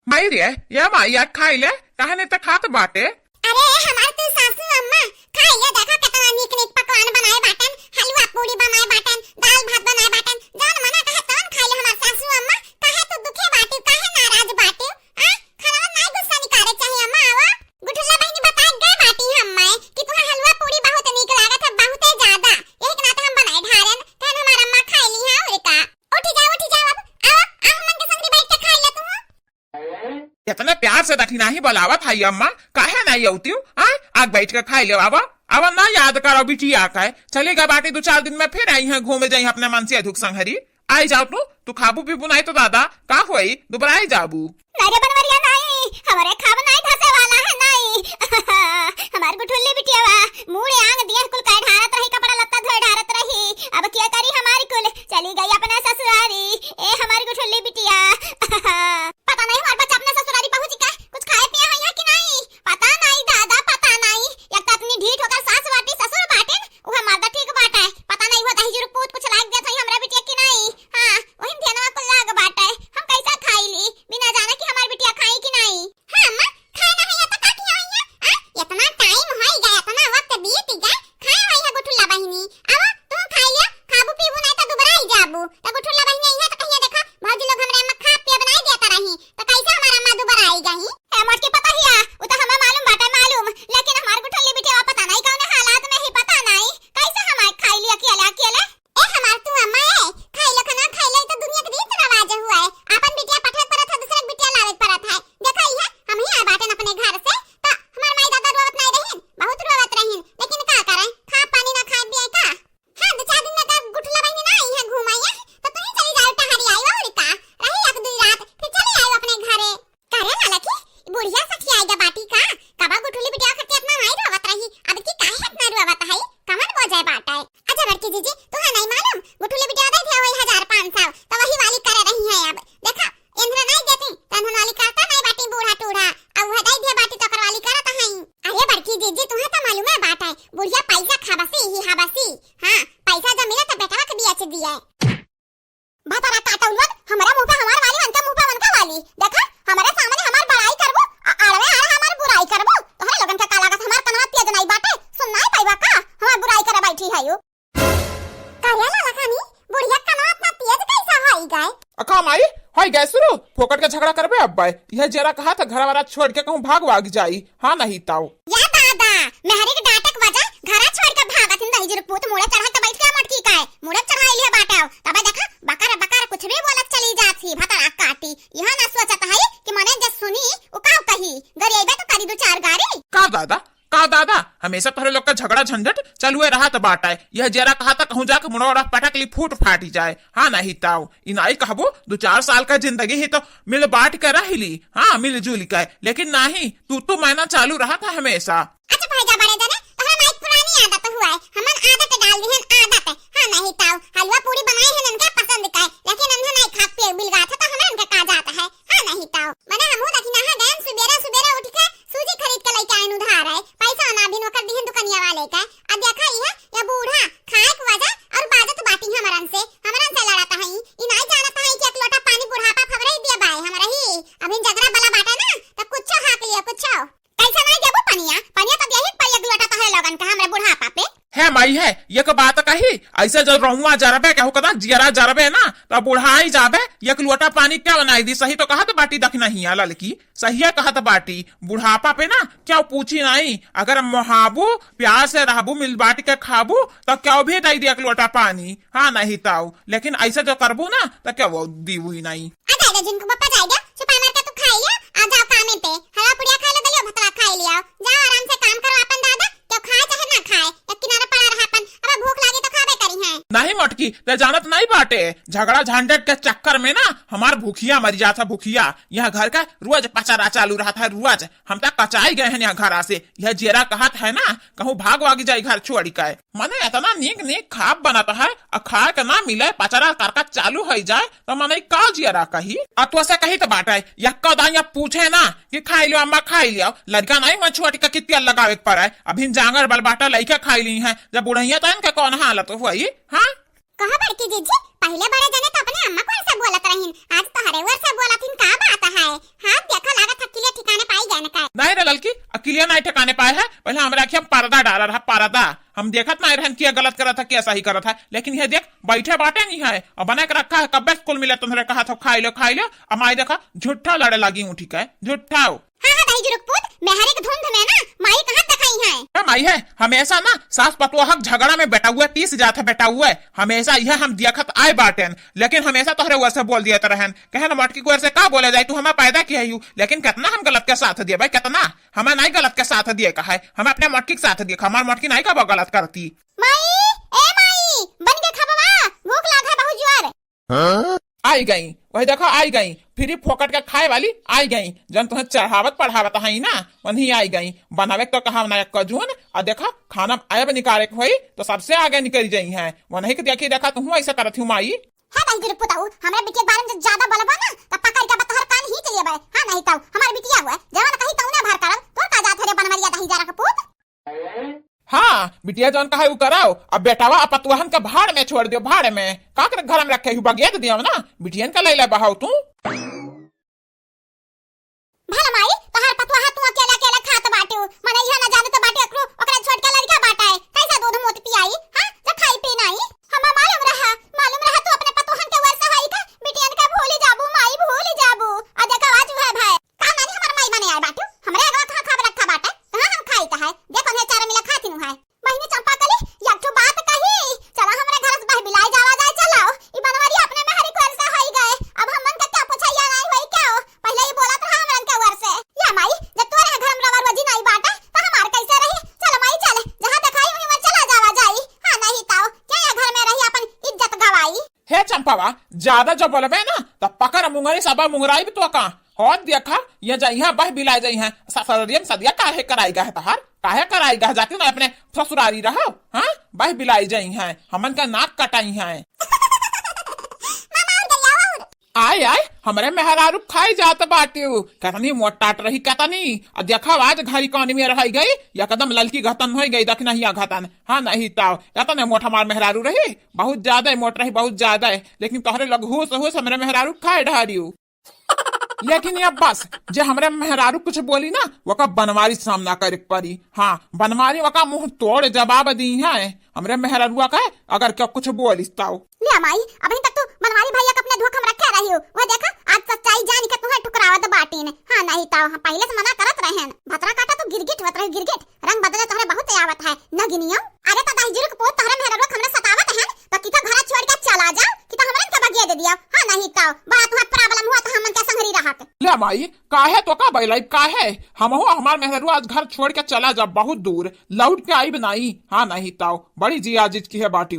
माई रे या माई या खाई ले कहा नहीं तो खात बाटे। अरे हमार तो सासू अम्मा खाइए देखा कितना नीक नीक पकवान बनाए बाटन, हलवा पूरी बनाए बाटन, दाल भात बनाए बाटन। जान मना कहे तौन खाइले हमार सासू अम्मा। कहे तू दुखे बाटी, कहे नाराज बाटी। हां खाना नहीं गुस्सा निकाले चाहिए अम्मा। आवा गुठुल्ला बहनी बताए गए बाटी हम्मा कि तुम्हारा हलवा पूरी बहुत नीक लागत है, बहुत ज्यादा। यही के नाते हम बनाए ढारन कहन हमार अम्मा खाइली हां। और का उठ जाओ अब आवा आ हमन के संग बैठ के खाइ ले तू। इतना प्यार से दखी नहीं बोलावत है अम्मा, काहे नहीं औती आग बैठ कर खाई ले आवा। अब ना याद करो बिटिया का चलेगा बाटी 2-4 दिन में फिर आई है घूमे जाई अपने मन से अधुक संहरी। आई जाओ तू खाबू पीबू नहीं तो दादा का हुई दोबारा आई जाबू। अरे बनवरिया नहीं हमारे खाब नहीं धसे वाला है नहीं। हमार गुठुल्ली बिटिया मुड़े आंग दिया कुल काय ढारत रही, कपड़ा लत्ता धोए ढारत रही। अब क्या करी हमारी कुल चली गई अपने ससुरारी। ए हमारी गुठुल्ली बिटिया पता नहीं हमारे बच्चा अपने ससुरारी पहुंची का कुछ खाए पिए है या कि नहीं पता नहीं दादा, पता नहीं। एक तो इतनी ढीठ होकर सास बाटी ससुर बाटे वह मर्दा ठीक बाटा है। पता नहीं होता ही जुर पूत कुछ लाग गया था हमरा बिटिया कि नहीं। हां वही ध्यानवा को लाग बाटा है हम कैसा खाई ली बिना जाने कि हमारी बिटिया खाई कि नहीं। हां अम्मा खाना है या तो का की होई है। इतना टाइम हो गया, इतना वक्त बीत गया, खाए होई है गुठुल्ला बहिनी। आवा तू खाई लिया, खाबू पीबू नहीं तो दोबारा आई जाबू। तो गुठुल्ला बहिनी आई है तो कहिए देखा भौजी लोग हमरे अम्मा खा पिया बनाई देता रही तो कैसे हमारा अम्मा दोबारा आई गई। ए मट के पता हिया वो तो हमें मालूम बाटा मालूम, लेकिन हमार गुठुल्ली बिटिया पता नहीं कौन हालात में ही पता नहीं कैसे हमार खाई लिया अकेले अकेले। ए हमार तू अम्मा है खाई लो खाना खाई ले तो दुनिया के रीत रिवाज हुआ है। अपन बिटिया पठत परत है दूसरे बिटिया लावत परत है। देखा ही है हम ही आ बाटन अपने घर से तो हमार माई दादा रोवत नहीं रहिन, बहुत रोवत रहिन, लेकिन का करें खा पानी ना खा दिए का। हां 2-4 दिन में का गुठला बहिनी ना आई है घुमाइया तो तू ही चली जाओ टहरी आई और का रही 1-2 रात फिर चली आई अपने घरे। करे ना लकी बुढ़िया सखी आएगा बाटी का कबा गुठली बिटिया खटे इतना नहीं रोवत रही। अब की काहे इतना रोवत है कमर बजाए बाटा है। अच्छा बड़की जीजी तू है नहीं मालूम गुठली बिटिया दे थे वही 1500 तो वही वाली करे रही है। अब देखा इंद्र नहीं देती तन्हन वाली करता नहीं बाटी बूढ़ा टूढ़ा अब वह दे दे बाटी तो कर वाली करत है। अरे बड़की जीजी तुम्हें तो मालूम है बाटा है बुढ़िया पैसा खाबसी ही हाबसी। हां पैसा जब मिला तो बेटा के दिया से दिया भातारा काटौल हमारा मुंह पे हमार वाली उनका मुंह पे उनका वाली। देखा हमारे सामने हमार बड़ाई करबो आड़वे आड़ा हमार बुराई करबो तोहरे लोगन का काला का हमार तनवा तेज नहीं बाटे सुन नहीं पाइबा का हमार बुराई करे बैठी है यो। काया लाला खानी बुढ़िया तनवा इतना तेज कैसा होई गए। अका माई होई गए शुरू फोकट के झगड़ा करबे अब भाई यह जरा कहा था घर वाला छोड़ के कहूं भाग भाग जाई। हां नहीं ताऊ या दादा मेहरी के डाटक वजह घरा छोड़ के भागत नहीं जरूर पूत मुड़े चढ़ा के बैठ के मटकी काए मुड़े चढ़ाई लिया बाटाओ तब देखा बकर बकर कुछ भी बोलत चली जाती भतरा काटी। यहां ना सोचत है कि मने जब सुनी उ का कही गरीबे तो करी 2-4 गाड़ी का दादा हमेशा तोहरे लोग का झगड़ा झंझट चलुए रहा तो बाटा है। यह जरा कहा था कहूं जाके मुड़ोड़ा पटक ली फूट फाटी जाए। हाँ नहीं ताऊ इनाई कहबो 2-4 साल का जिंदगी ही तो मिल बांट कर रही ली। हाँ मिल जुल कर लेकिन नहीं तू महीना चालू रहा था हमेशा। अच्छा भाईजा बड़े जने तो हमारी एक पुरानी आदत हुआ है हमन आदत डाल दी है आदत है। हां नहीं ताऊ हलवा पूरी बनाई है उनके पसंद का लेकिन उन्हें नहीं खा पे बिल गया था तो हमें उनका का जाता है। हां नहीं ताऊ मने हमहु देखी ना गए सुबेरा उठ के सूजी खरीद के लेके आए उधार है पैसा ना भी नौकर दी दुकानिया वाले का। अब देखा ही है या बूढ़ा खाए के वजह और बाजत बाटी हमरन से लड़ाता है ई नहीं जानता है कि एक लोटा पानी बुढ़ापा फवरे दिया बाय हमरा ही अभी झगड़ा वाला बाटा ना तो कुछ हाक लिया कुछ कैसा नहीं देबो पनिया तो यही पर एक लोटा तो है लगन का हमरे बुढ़ापा पे है माई है ये का बात कही ऐसे जब रहुआ जरबे कहू कदा जियरा जरबे ना तो बुढ़ाई जाबे एक लोटा पानी क्या बनाई दी सही तो कहा तो बाटी दख नहीं आला लड़की सही है कहा तो बाटी बुढ़ापा पे ना क्या पूछी नहीं अगर मोहाबू प्यार से रहबू मिल बाटी के खाबू तो क्या भी दई दी एक लोटा पानी। हाँ नहीं ताऊ लेकिन ऐसे जो करबू ना तो क्या वो दी हुई नहीं। जिनको पापा जाएगा सुपरमार्केट तो खाई लिया आ जाओ काम पे हरा पुड़िया खा लो दलिया भतरा खाई लिया जाओ आराम से काम करो अपन दादा तो खाए चाहे ना खाए एक किनारे पड़ा रहा अपन अब भूख लगी तो खाबे करी है। नहीं मटकी ते जानत नहीं बाटे झगड़ा झंझट के चक्कर में ना हमार भूखिया मर जाता भूखिया। यहाँ घर का रोज पचारा चालू रहा था रोज हम तक कचाई गए हैं यहाँ घर से। यह जेरा कहत है ना कहूँ भाग वागी जाए घर छोड़ी का मने इतना नीक नीक खाब बनाता है और खाए का ना मिले पचारा करका चालू हो जाए तो मने का जेरा कही अतो से कही तो बाटा है यक्का दाइया पूछे ना कि खाई लियो अम्मा खाई लियो लड़का नहीं मैं छोटी का कितना लगावे पर है अभी जांगर बल बाटा लइका खाई ली है जब बुढ़ैया तो इनका कौन हालत हुई। हाँ कहा बड़की जीजी पहले बड़े जने तो अपने अम्मा को ऐसे बोलत रहीन आज तो हरे वर से बोलत हिन का बात है। हां नहीं रे लड़की अकेले नहीं ठिकाने पाए है। पहले हमरा के पर्दा डाला रहा, पर्दा हम देखत नहीं रहन किया गलत करा था क्या सही करा था, लेकिन ये देख बैठे बाटे नहीं है और बना के रखा है। कब स्कूल मिले तुमने कहा था खाई लो अब माई देखा झूठा लड़े लगी हूँ। ठीक है झूठा हो। हाँ हाँ दाई जुरुकपुत मेहरे के धुंध में ना माई कहाँ दिखाई है। माई है हमेशा ना सास पतोह झगड़ा में बैठा हुआ पीस जाता बैठा हुआ है हमेशा। यह हम देखत आए बाटेन, लेकिन हमेशा तोहरे वर से बोल दिया रहन कहे न मटकी को से का बोले जाए तू हमें पैदा किया हूँ। लेकिन कितना हम गलत के साथ दिए भाई, कितना हमें नहीं गलत के साथ दिए कहा है, हमें अपने मटकी के साथ दिए। हमारे मटकी नहीं कब गलत करती। माई ए माई बन के खबवा भूख लाग है बहुत जोर। आई गई वही देखो आई गई फिर फोकट के खाए वाली आई गई जन तुम्हें चढ़ावत पढ़ावत है ना वही आई गई। बनावे तो कहा ना कजून और देखा खाना आए निकाले हुई तो सबसे आगे निकल गई है वही के देखी देखा तुम ऐसा करत हूँ माई। हाँ दाई जुरुकपुत हमरा बिटिया बारे में ज्यादा बोलबा ना त पकड़ के बतहर कान ही चलिए बे। हाँ नहीं तो हमार बिटिया हुआ जवान कहीं तो ना भर करब तोर का जात रे बनमरिया दही जरा के पुत। हाँ बिटिया जौन कहा वो कराओ अब बेटावा अपतुहन के भाड़ में छोड़ दियो, भाड़ में का कर घर में रखे बगेत दियो ना बिटियन का लैला बहाओ तू। भला माई तोहार पतुआ तू अकेला अकेला खात बाटू मने यह ना जाने तो बाटे अकरो ओकरा छोड़ के लड़का बाटा है कैसा दूध मोत पियाई। हां जब खाई पी नहीं हम मालूम रहा तू अपने पतुहन के वर्ष हाई का बिटियन का भूल जाबू माई भूल जाबू आ देखा आज है भाई का मानी हमर माई बने आए बाटू हमरे अगवा खा खा रखा बाटा कहां हम खाई का है देखो ने चारा मिला खाती हूं है। बहिनी चंपा कली एक ठो बात कही चला हमरे घर से बह बिलाई जावा जाए चलाओ ई बनवारी अपने में हरी कोर से होई गए अब हमन का क्या पूछैया नहीं होई क्या पहले ही बोलत रहा हमन के वर से या माई जब तोरे घर में रवा रोजी नहीं बाटा तो हमार कैसे रही। चल माई चल जहां दिखाई वहीं में चला जावा जाई। हां नहीं ताओ क्या या घर में रही अपन इज्जत गवाई। हे चंपावा ज्यादा जब बोलबे ना तब पकड़ मुंगरी सबा मुंगराई भी तो का और देखा ये जइहा बह बिलाई जई है ससुरियम सदिया काहे कराएगा है तहार काहे कराएगा जाती ना अपने ससुरारी रहो। हाँ बह बिलाई जई है हमन का नाक कटाई है। आय आय हमरे मेहरारू खाई जात बाटे कतनी मोटाट रही कतनी और देखा आज घरी कौन में रह गई या कदम ललकी घतन हो गई दखना ही घतन। हाँ नहीं ताओ या मोट हमार मेहरारू रही बहुत ज्यादा मोट रही बहुत ज्यादा लेकिन तोहरे लघु सहूस हमरे मेहरारू खाए ढारियो। लेकिन अब बस जे हमरे मेहरारू कुछ बोली ना वका बनवारी सामना करे पड़ी। हाँ बनवारी वका मुंह तोड़ जवाब दी है हमरे मेहरारुआ का अगर क्या कुछ बोलिस ताओ। ले माई अभी तक तू बनवारी भैया का अपने धोखा में रखे रही हो वो देखा आज सच्चाई जान के तुम्हें ठुकरावत बाटी ने। हाँ नहीं ताओ हाँ पहले से मना करत रहन भतरा काटा तो गिरगिट होत रहे गिरगिट रंग बदले तोहरे बहुत आवत है न गिनियो। अरे तो दाई जुरुक पोत तोहरे मेहरारू हमरे सतावत है तो किता घर छोड़ के चला जाओ किता हमरे के बगिया दे दिया। हाँ नहीं ताओ बड़ा तुम्हें प्रॉब्लम हुआ तो हमन के संगरी रहत। ले माई काहे तो का बैलाई काहे हम हो हमार मेहरारू आज घर छोड़ के चला जा बहुत दूर लौट के आई बनाई। हाँ नहीं ताओ बड़ी जी आजिज की है बाटी।